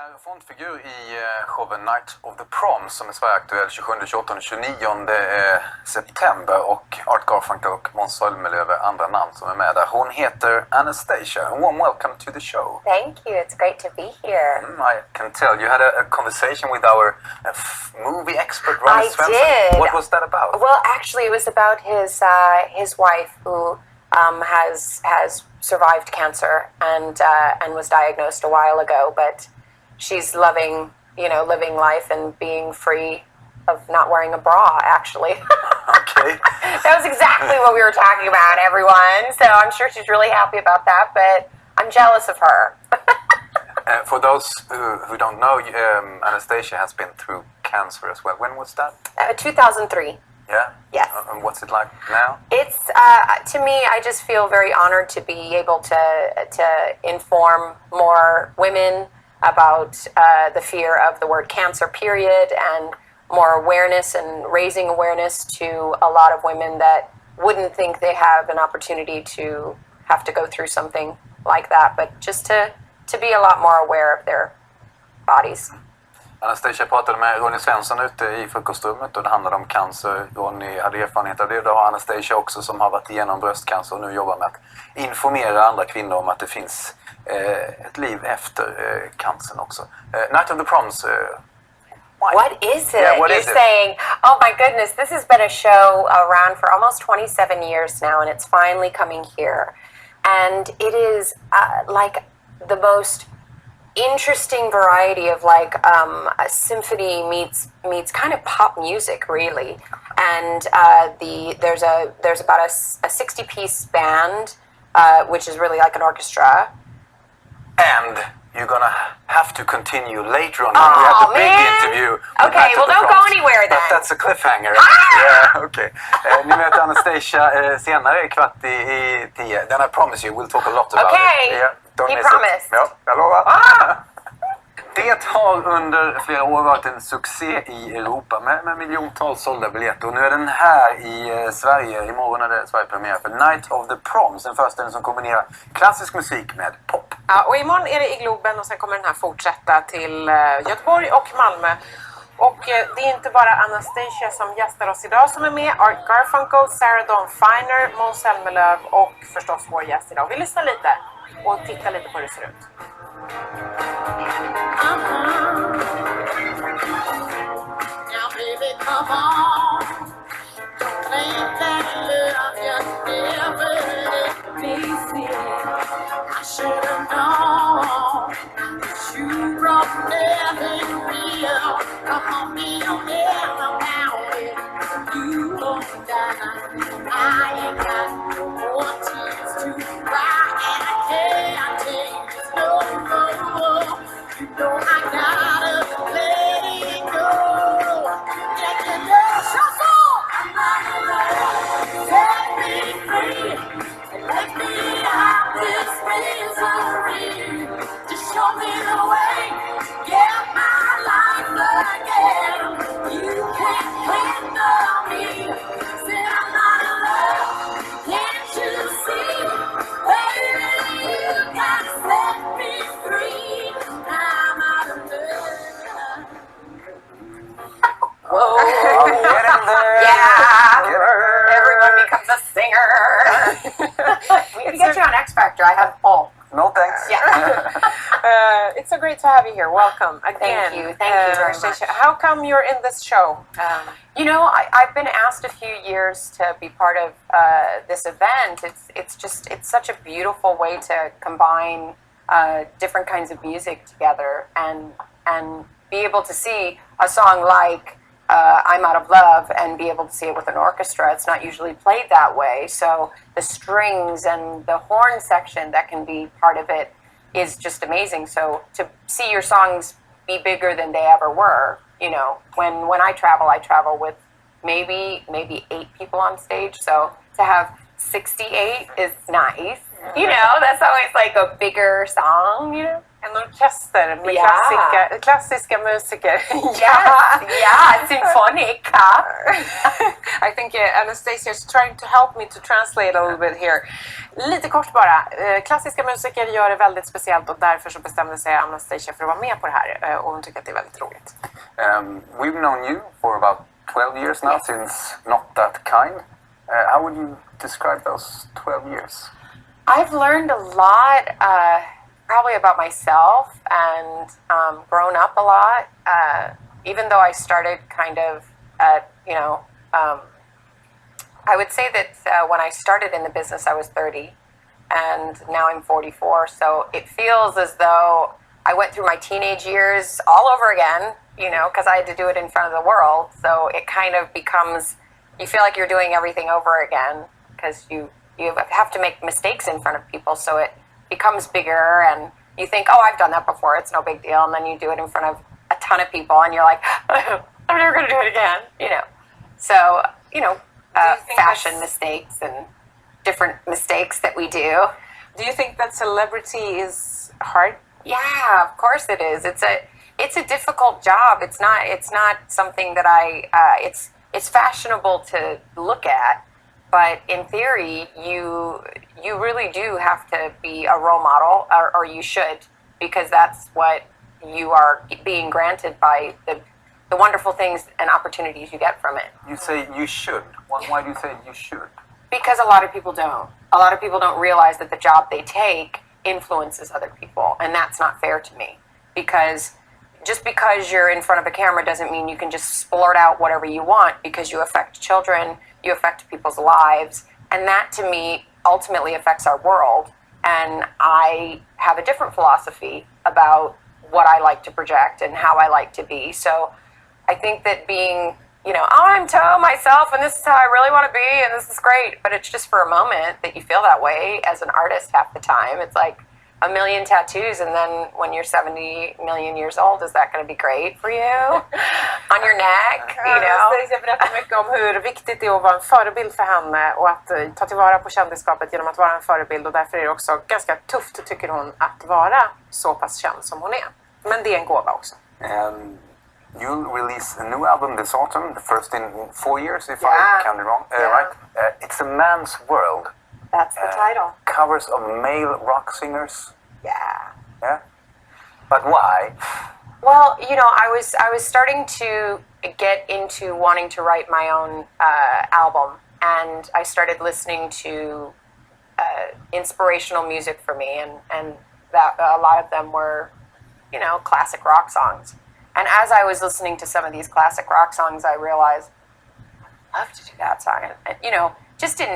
är frontfigur i showen Night of the Proms som är Sverigeaktuell 27, 28 och 29 september och Art Garfunkel och Måns Zelmerlöw är andra namn som är med där. Hon heter Anastacia. Warm welcome to the show. Thank you. It's great to be here. I can tell you had a conversation with our movie expert Ronny Svensson. I did. What was that about? Well, actually, it was about his wife who has survived cancer and was diagnosed a while ago, but she's loving life and being free of not wearing a bra, actually. Okay. That was exactly what we were talking about, everyone. So I'm sure she's really happy about that, but I'm jealous of her. For those who don't know, Anastacia has been through cancer as well. When was that? 2003. Yeah? Yes. And what's it like now? It's, to me, I just feel very honored to be able to inform more women about the fear of the word cancer, period, and more awareness and raising awareness to a lot of women that wouldn't think they have an opportunity to have to go through something like that, but just to be a lot more aware of their bodies. Anastacia pratade med Ronny Svensson ute i frukostrummet och det handlade om cancer. Ronny hade erfarenhet av det. Det har Anastacia också som har varit igenom bröstcancer och nu jobbar med att informera andra kvinnor om att det finns ett liv efter cancern också. Night of the Proms. What is it? Yeah, what You're is it? saying, oh my goodness, this has been a show around for almost 27 years now, and it's finally coming here. And it is like the most interesting variety of like a symphony meets kind of pop music, really. And there's about a 60-piece band, which is really like an orchestra. And you're gonna have to continue later on. Oh, we have the big man. interview. Okay, well, don't go anywhere then. That's a cliffhanger. Yeah, okay. Ni möter Anastacia senare 9:45. Then I promise you we'll talk a lot about Okay. it. Yeah, don't He miss promised. it. Ja, jag lovar. Ah! Det har under flera år varit en succé i Europa med miljontals sålda biljetter. Och nu är den här i Sverige. Imorgon är det Sverige-premiär för Night of the Proms. En föreställning som kombinerar klassisk musik med pop. Ja, och imorgon är det i Globen och sen kommer den här fortsätta till Göteborg och Malmö. Och det är inte bara Anastacia som gästar oss idag som är med. Art Garfunkel, Sarah Dawn Finer, Måns Zelmerlöw och förstås vår gäst idag. Vi lyssnar lite och tittar lite på hur det ser ut. Now baby, come on. Don't think that love just never let me see. I should have known that you brought nothing real. Come on, be honest about it. You won't die. I ain't got no more tears to cry, and I can't take this no more. You know I gotta let it go. Get the love shuffle. I'm not alone. Set me free and let me out this misery. Just show me the way. Get my life again. You can't handle me. Say I'm not alone. Can't you see? Baby, you gotta set me free. I'm out of love. Whoa. Oh, get in there. Yeah. Get her. Everyone becomes a singer. We can get you on X Factor. I have Paul. No thanks. Yeah. It's so great to have you here. Welcome again. Thank you very Anastacia. much. How come you're in this show? You know, I've been asked a few years to be part of this event. It's such a beautiful way to combine different kinds of music together and be able to see a song like I'm Out of Love and be able to see it with an orchestra. It's not usually played that way. So the strings and the horn section that can be part of it is just amazing. So to see your songs be bigger than they ever were, you know, when I travel with maybe 8 people on stage. So to have 68 is nice. You know, that's always like a bigger song, you know? En orkester med Ja. klassiska musiker. Yeah, symfonica. I think Anastacia is trying to help me to translate a little bit here. Lite kort bara. Klassiska musiker gör det väldigt speciellt och därför så bestämde sig Anastacia för att vara med på det här. Och hon tycker att det är väldigt roligt. We've known you for about 12 years now, since Not That Kind. How would you describe those 12 years? I've learned a lot, probably about myself and grown up a lot. Even though I started kind of at, I would say that when I started in the business, I was 30, and now I'm 44. So it feels as though I went through my teenage years all over again, because I had to do it in front of the world. So it kind of becomes, you feel like you're doing everything over again because you have to make mistakes in front of people. So it becomes bigger and you think, oh, I've done that before. It's no big deal. And then you do it in front of a ton of people and you're like, I'm never going to do it again, So, fashion mistakes and different mistakes that we do. Do you think that celebrity is hard? Yeah, of course it is. It's a difficult job. It's not something that it's fashionable to look at, but in theory, you really do have to be a role model, or you should, because that's what you are being granted by the wonderful things and opportunities you get from it. You say you should. Why do you say you should? Because a lot of people don't. A lot of people don't realize that the job they take influences other people, and that's not fair to me. Because just because you're in front of a camera doesn't mean you can just splurt out whatever you want, because you affect children, you affect people's lives, and that to me ultimately affects our world. And I have a different philosophy about what I like to project and how I like to be. So I think that being, I'm Toe myself and this is how I really want to be and this is great, but it's just for a moment that you feel that way as an artist half the time. It's like a million tattoos, and then when you're 70 million years old, is that going to be great for you? On your neck, Jag berättar mycket om hur viktigt det är att vara en förebild för henne och att ta tillvara på kändisskapet genom att vara en förebild, och därför är det också ganska tufft, tycker hon, att vara så pass känd som hon är. Men det är en gåva också. You'll release a new album this autumn, the first in 4 years, if I count it wrong. Yeah. Right? It's a man's world. That's the title. Covers of male rock singers. Yeah. But why? Well, I was starting to get into wanting to write my own album, and I started listening to inspirational music for me, and that a lot of them were, classic rock songs. And as I was listening to some of these classic rock songs, I realized I'd love to do that song. And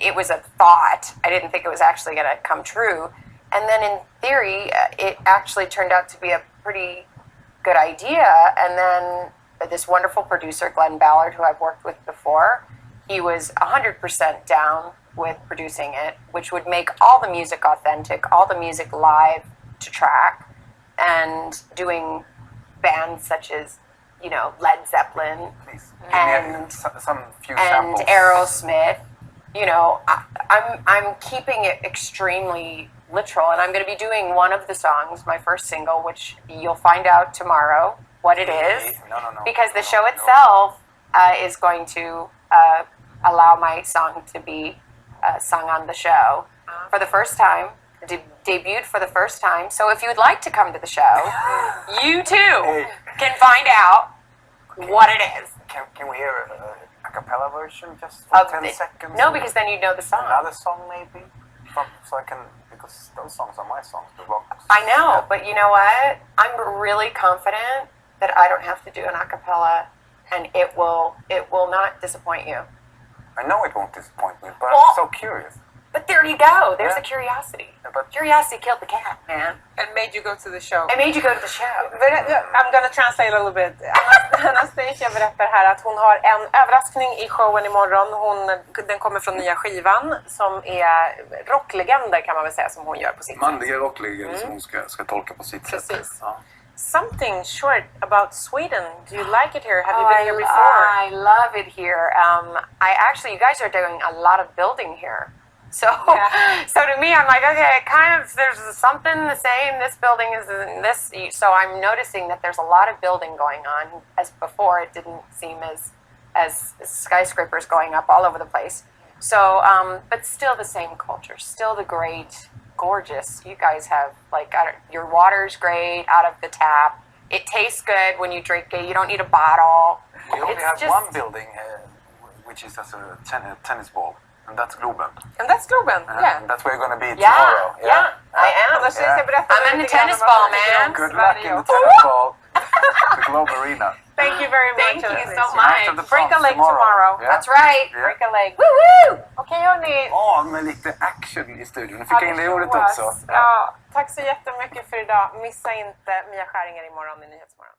it was a thought. I didn't think it was actually going to come true. And then in theory, it actually turned out to be a pretty good idea. And then this wonderful producer, Glenn Ballard, who I've worked with before, he was 100% down with producing it, which would make all the music authentic, all the music live to track, and doing bands such as, Led Zeppelin and some few and samples. Aerosmith. I'm keeping it extremely literal, and I'm going to be doing one of the songs, my first single, which you'll find out tomorrow what it is. No. Because the show itself is going to allow my song to be sung on the show for the first time. Debuted for the first time. So if you would like to come to the show, you too can find out what it is. Can we hear a cappella version just for 10 seconds? No, because then you know the song. Another song maybe? Because those songs are my songs, the rock. I know, but you know what? I'm really confident that I don't have to do an a cappella, and it will not disappoint you. I know it won't disappoint me, but Well, I'm so curious. But there you go. There's Yeah. a curiosity. Yeah, but- Curiosity killed the cat, man. And made you go to the show. It made you go to the show. I'm gonna translate a little bit. Anastacia berättar här att hon har en överraskning i showen imorgon. Den kommer från nya skivan som är rocklegender, kan man väl säga, som hon gör på sitt sätt. Manliga rockligor som hon ska tolka på sitt sätt. Precis. Ja. Something short about Sweden. Do you like it here? Have you been here before? I love it here. You guys are doing a lot of building here. So, so to me, I'm like, okay, there's something the same. This building is in this. So I'm noticing that there's a lot of building going on. As before, it didn't seem as skyscrapers going up all over the place. So, but still the same culture, still the great, gorgeous. You guys have your water's great out of the tap. It tastes good when you drink it. You don't need a bottle. We only have one building, which is as a tennis ball. And that's Globen. And that's Globen, yeah. And that's where you're going to be tomorrow. Yeah, I am. I'm in the tennis ball, man. Good luck in the tennis ball, the Globe Arena. Thank you very much. Thank you so much. Break a leg tomorrow. Yeah. That's right. Yeah. Break a leg. Woo-woo! Okej hörni. Med lite action i studion. Nu fick jag in det ordet också. Ja, tack så jättemycket för idag. Missa inte Mia Skäringer imorgon i Nyhetsmorgon.